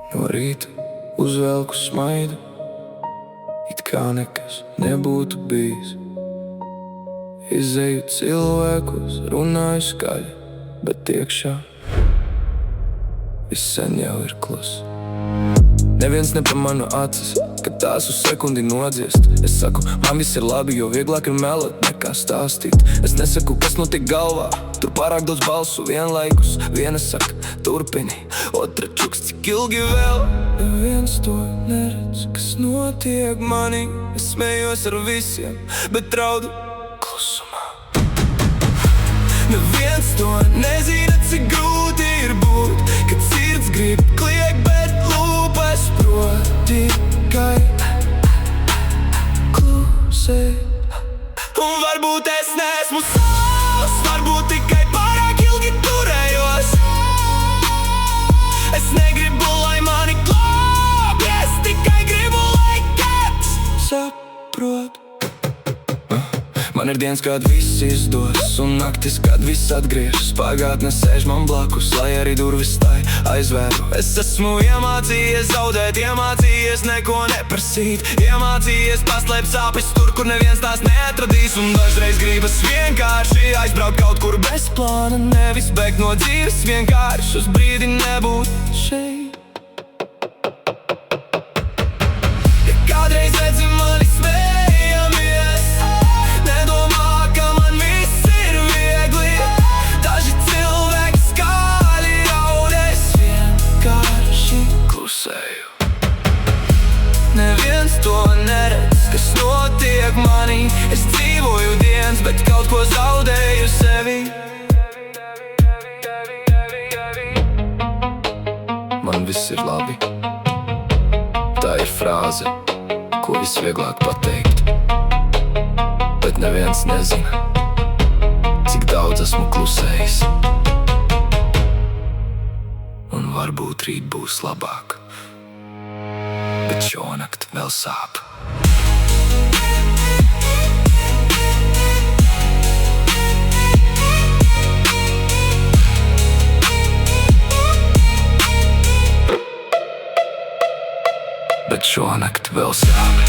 No rīta uzvelku smaidu, it kā nekas nebūtu bijis. Izeju cilvēkos, runāju skaļi, bet iekšā viss sen jau ir kluss. Neviens nepamana acis, kad tās uz sekundi nodziest. Es saku, man viss ir labi, jo vieglāk ir melot nekā stāstīt. Es nesaku, kas notiek galvā, tur pārāk daudz balsu vienlaikus. Viena saka, turpini, otra čuks, cik ilgi vēl. Neviens to neredz, kas notiek manī. Es smējos ar visiem, bet raudu klusumā. Neviens to nezina, cik grūti ir būt, kad sirds grib kliegt, bet lūpas prot tikai klusēt. Un varbūt es neesmu savs, varbūt tikai pārāk ilgi turējos. Es negribu, lai mani glābj, es tikai gribu, lai kāds saprot. Man ir dienas, kad viss izdodas, un naktis, kad viss atgriežas. Pagātne sēž man blakus, lai arī durvis stāj aizvēru. Es esmu iemācījies zaudēt, iemācījies neko neprasīt, iemācījies paslēpt sāpes tur, kur neviens tās neatradīs. Un dažreiz gribas vienkārši aizbraukt kaut kur bez plāna, nevis bēgt no dzīves, vienkārši uz brīdi nebūt šeit. Ja kādreiz redzi mani smējamies, nedomā, ka man viss ir viegli. Daži cilvēki skaļi raud, es vienkārši klusēju. Neviens to neredz, kas notiek manī. Es dzīvoju dienas, bet kaut ko zaudēju sevi. Man viss ir labi. Tā ir frāze, ko visvieglāk pateikt, bet neviens nezina, cik daudz esmu klusējis. Un varbūt rīt būs labāk, bet šonakt vēl sāp. Bet šonakt vēl sāp.